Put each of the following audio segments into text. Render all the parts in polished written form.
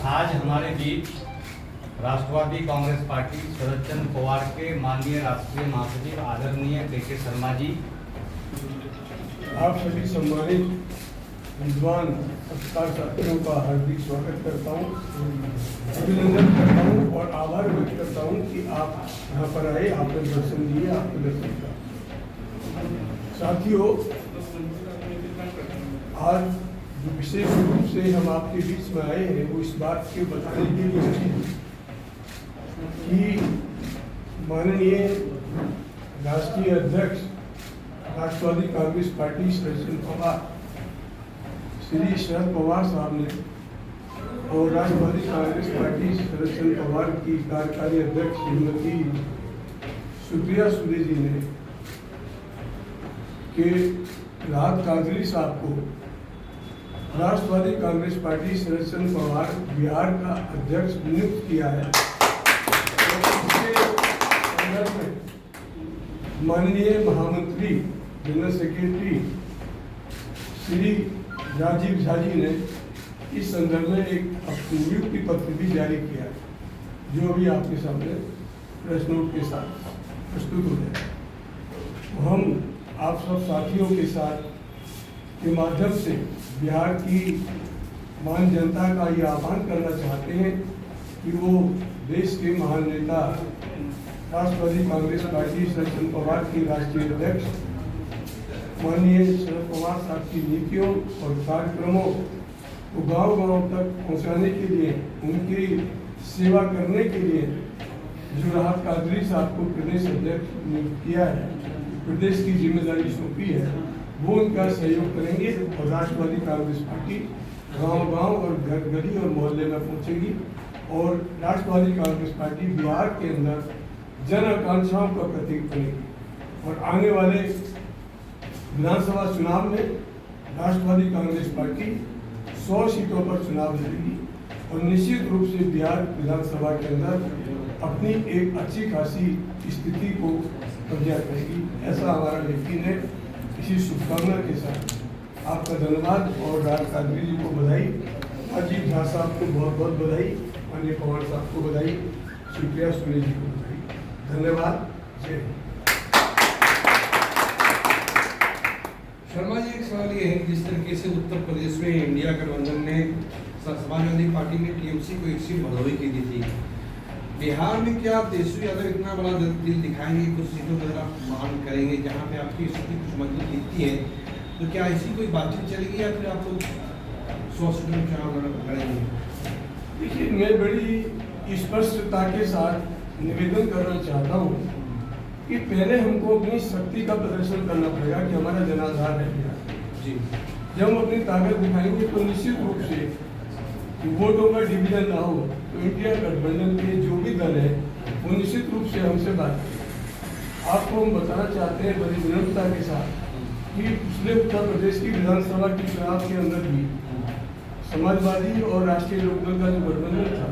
आज हमारे बीच राष्ट्रवादी कांग्रेस पार्टी शरद चंद्र पवार के माननीय राष्ट्रीय महासचिव आदरणीय के शर्मा जी, आप सभी सम्मानित विद्वान पत्रकार साथियों का हार्दिक स्वागत करता हूँ, अभिनंदन करता हूँ और आभार व्यक्त करता हूँ कि आप यहाँ पर आए, आपने दर्शन दिए, आपके दर्शन का। साथियों, आज जो विशेष रूप से हम आपके बीच में आए हैं वो इस बात के बताने के लिए कि माननीय राष्ट्रीय अध्यक्ष राष्ट्रवादी कांग्रेस पार्टी शरद चंद्र पवार, श्री शरद पवार साहब ने और राष्ट्रवादी कांग्रेस पार्टी शरद चंद्र पवार की कार्यकारी अध्यक्ष श्रीमती सुप्रिया सुले जी ने के राहत काजरी साहब को राष्ट्रवादी कांग्रेस पार्टी शरद चंद्र पवार बिहार का अध्यक्ष नियुक्त किया है। माननीय महामंत्री जनरल सेक्रेटरी श्री राजीव झा जी ने इस संदर्भ में एक नियुक्ति पत्र भी जारी किया है, जो अभी आपके सामने प्रेस नोट के साथ प्रस्तुत हो जाए। हम आप सब साथियों के साथ के माध्यम से बिहार की महान जनता का ये आह्वान करना चाहते हैं कि वो देश के महान नेता राष्ट्रवादी कांग्रेस पार्टी शरद चंद्र पवार की राष्ट्रीय अध्यक्ष माननीय शरद पवार साहब की नीतियों और कार्यक्रमों को गांव-गांव तक पहुंचाने के लिए, उनकी सेवा करने के लिए जो राहत काजरी साहब को प्रदेश अध्यक्ष नियुक्त किया है, प्रदेश की जिम्मेदारी सौंपी है, वो उनका सहयोग करेंगे और राष्ट्रवादी कांग्रेस पार्टी गांव-गांव और घर गली और मोहल्ले में पहुंचेगी और राष्ट्रवादी कांग्रेस पार्टी बिहार के अंदर जन आकांक्षाओं का प्रतीक बनेगी। और आने वाले विधानसभा चुनाव में राष्ट्रवादी कांग्रेस पार्टी 100 सीटों पर चुनाव लड़ेगी और निश्चित रूप से बिहार विधानसभा के अंदर अपनी एक अच्छी खासी स्थिति को कब्जा करेगी, ऐसा हमारा यकीन है। इसी शुभकामना के साथ आपका धन्यवाद और राहत काजरी जी को बधाई, अजीत झा साहब को बहुत बहुत बधाई, माननीय पवार साहब को बधाई, सुप्रिया सुले जी को बधाई। धन्यवाद। जय हिंद। शर्मा जी, एक सवाल ये है, जिस तरीके से उत्तर प्रदेश में इंडिया गठबंधन ने समाजवादी पार्टी ने टीएमसी को एक सीट भदोही की दी थी, बिहार में क्या तेजस्वी यादव इतना बड़ा दिल दिखाएंगे, कुछ सीटों पर आप मांग करेंगे जहां पे आपकी स्थिति कुछ मजबूत दिखती है, तो क्या ऐसी कोई बातचीत चलेगी या फिर आप लोग 100 सीटों में चुनाव लड़ेंगे? देखिए, मैं बड़ी स्पष्टता के साथ निवेदन करना चाहता हूँ कि पहले हमको अपनी शक्ति का प्रदर्शन करना पड़ेगा कि हमारा जनाधार है बिहार जी। जब हम अपनी ताकत दिखाएंगे तो निश्चित रूप से वोटों का डिवीजन ना हो तो इंडिया गठबंधन के जो भी दल है वो निश्चित रूप से हमसे बात करें। आपको हम बताना चाहते हैं बड़ी विनम्रता के साथ कि पिछले उत्तर प्रदेश की विधानसभा के चुनाव के अंदर भी समाजवादी और राष्ट्रीय लोकदल का जो गठबंधन था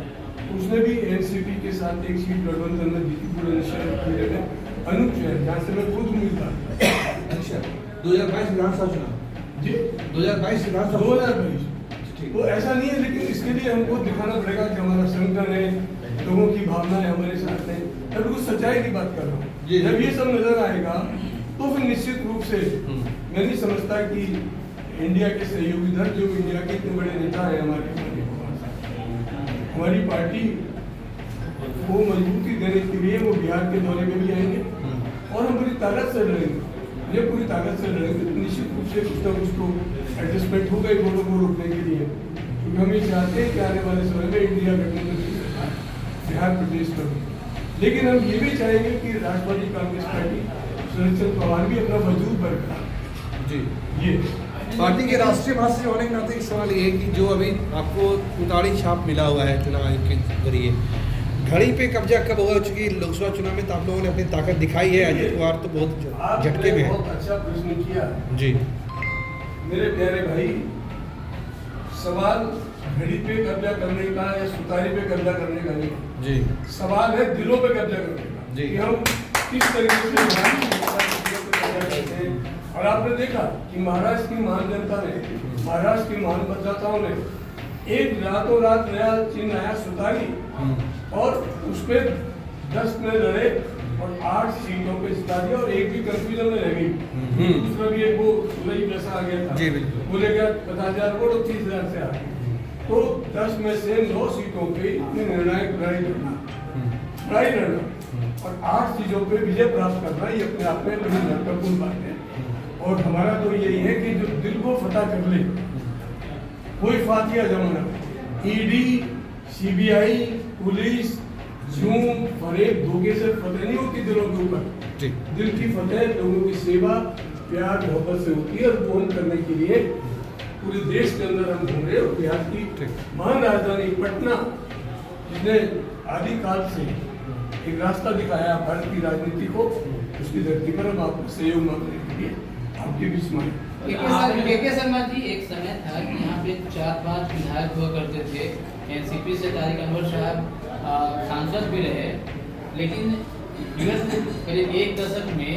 उसने भी एनसीपी के साथ एक सीट गठबंधन में जीती, पूरे निश्चय अनुप है, जहाँ से मैं खुद उम्मीदवार। अच्छा, 2022 विधानसभा चुनाव जी, 2022 विधानसभा 2022 वो ऐसा नहीं है, लेकिन इसके लिए हमको दिखाना पड़ेगा कि हमारा संगठन है, लोगों की भावनाएं हमारे साथ है। मैं बिल्कुल सच्चाई की बात कर रहा हूँ। जब ये सब नजर आएगा तो फिर निश्चित रूप से मैं नहीं समझता कि इंडिया के सहयोगी दल जो इंडिया के इतने बड़े नेता है हमारी पार्टी को मजबूती देने के लिए वो बिहार के दौरे में भी आएंगे और हम पूरी ताकत से लड़ेंगे। ये पूरी ताकत से लड़ेंगे तो निश्चित रूप से कुछ ना कुछ तो एडजस्टमेंट होगा ही वोटों को रोकने के लिए, क्योंकि हम ये चाहते हैं कि आने वाले समय में इंडिया गठबंधन की सरकार बिहार प्रदेश पर हो। लेकिन हम ये भी चाहेंगे कि राष्ट्रवादी कांग्रेस पार्टी शरद चंद्र पवार भी अपना वजूद बरकरार जी। ये पार्टी के राष्ट्रीय महासचिव होने के नाते एक सवाल ये है कि जो अभी आपको उतारी छाप मिला हुआ है चुनाव आयोग के जरिए, घड़ी पे कब्जा कब होगा? चूंकि लोकसभा चुनाव में तो आप लोगों ने अपनी ताकत दिखाई है, अजीत पवार तो बहुत झटके में है। बहुत अच्छा प्रश्न किया जी मेरे प्यारे भाई। सवाल घड़ी पे कब्जा करने का या सुतारी पे कब्जा करने का नहीं जी, सवाल है दिलों पे कब्जा करने का जी। कि हम किस तरीके से और आपने देखा कि महाराष्ट्र की महान जनता ने, महाराष्ट्र के महान मतदाताओं ने एक रातों रात नया चिन्ह आया सुतारी, और उस पर 10 में लड़े और 8 सीटों पे जिता दिया, और एक भी कंफ्यूजन में रह गई। दूसरा भी एक वो सुलई जैसा आ गया था, जी बिल्कुल, बोले क्या 50,000 वोट और 30,000 से आ गए। तो 10 में से 9 सीटों पे इतनी निर्णायक लड़ाई लड़ना और 8 चीजों पे विजय प्राप्त करना, ये अपने आप में बड़ी महत्वपूर्ण बात है। और हमारा तो यही है कि जो दिल को फतह कर ले, कोई फातिया जमाना, ईडी, सीबीआई, पुलिस, झूम, फरेब, धोखे से फतेह नहीं होती दिलों के ऊपर। दिल की फतेह लोगों की सेवा, प्यार, मोहब्बत से होती है। और वो हम करने के लिए पूरे देश के अंदर हम घूम रहे। और बिहार की महान राजधानी पटना, जिसने आदिकाल से एक रास्ता दिखाया भारत की राजनीति को, उसकी धरती पर हम आपको सहयोग मांगने के लिए आपके बीच में। के शर्मा जी, एक समय था कि यहाँ पे 4-5 विधायक हुआ करते थे। एनसीपी से तारिक अनवर साहब सांसद भी रहे, लेकिन विगत करीब 1 दशक में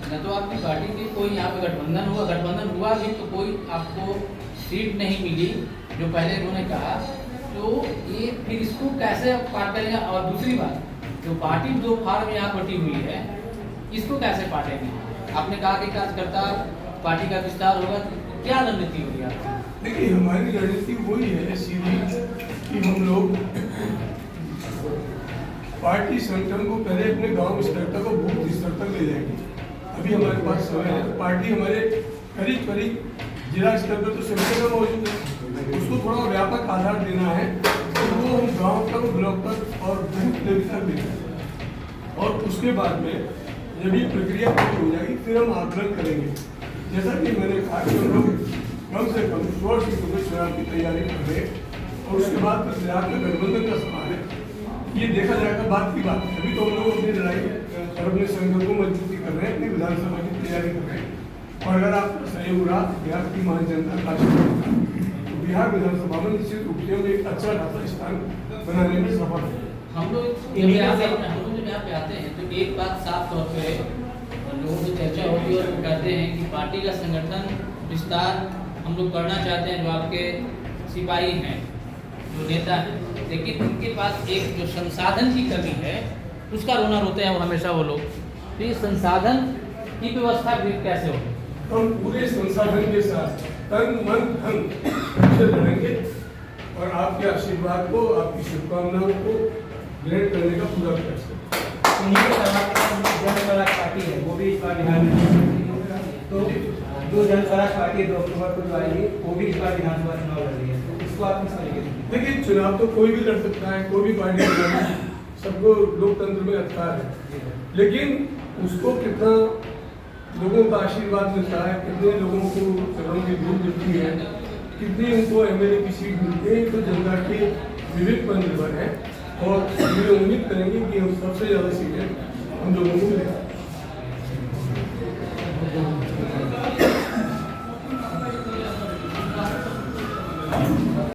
न तो आपकी पार्टी की कोई यहाँ पे गठबंधन हुआ भी तो कोई आपको सीट नहीं मिली, जो पहले उन्होंने कहा। तो ये फिर इसको कैसे पार करेंगे? और दूसरी बात, जो पार्टी जो फार्म यहाँ बटी हुई है, इसको कैसे पाटेंगे? आपने कहा कि कार्यकर्ता पार्टी का विस्तार होगा, तो क्या रणनीति होगी आपकी? देखिए, हमारी रणनीति वही है सीधी कि हम लोग पार्टी संगठन को पहले अपने गांव स्तर तक और बूथ स्तर तक ले जाएंगे। अभी हमारे पास समय है। पार्टी हमारे करीब जिला स्तर पर तो सबसे कम मौजूद है, उसको थोड़ा व्यापक आधार देना है, तो वो हम गाँव तक, ब्लॉक तक और बूथ लेवल तक देना है। और उसके बाद में जब ये प्रक्रिया पूरी हो जाएगी, फिर हम आकलन करेंगे। जैसा कि मैंने कहा कि हम लोग कम से कम 16 सीटों पर चुनाव की तैयारी कर रहे हैं, और उसके बाद फिर बिहार में गठबंधन का सवाल है, ये देखा जाएगा बात की बात है। अभी तो हम लोग अपनी लड़ाई और अपने संगठन को मजबूती कर रहे हैं, अपनी विधानसभा की तैयारी कर रहे हैं। और अगर आपका सहयोग रहा बिहार की महान जनता का आशीर्वाद, तो बिहार विधानसभा में निश्चित रूप से हम एक अच्छा खासा स्थान बनाने में सफल है। हम लोग जब यहाँ पे आते हैं तो एक बात साफ तौर पे लोगों से चर्चा होती है और कहते हैं कि पार्टी का संगठन विस्तार हम लोग करना चाहते हैं, जो आपके सिपाही हैं, जो नेता हैं, लेकिन उनके पास एक जो संसाधन की कमी है, उसका रोना रोते हैं वो हमेशा वो लोग। तो ये संसाधन की व्यवस्था भी कैसे होगी? हम पूरे संसाधन के साथ तन मन धन से लड़ेंगे और आपके आशीर्वाद को, आपकी शुभकामनाओं को ग्रहण करने का पूरा प्रयास करेंगे। जन स्वराज पार्टी है, वो भी इस बार बिहार में, तो जो जन स्वराज पार्टी 2 अक्टूबर को जो आएगी, वो भी इस बार विधानसभा चुनाव लड़ रही है, तो इसको आप किस तरीके से? देखिए, चुनाव तो कोई भी लड़ सकता है, कोई भी पार्टी लड़ सकती है, सबको लोकतंत्र में अधिकार है, लेकिन उसको कितना लोगों का आशीर्वाद मिलता है, कितने लोगों को चरणों की धूल मिलती है, कितनी उनको एमएलए की सीट मिलती है, तो जनता के विवेक पर निर्भर है। और ये उम्मीद करेंगे कि हम सबसे ज़्यादा सीटें हम लोगों को मिलेंगी।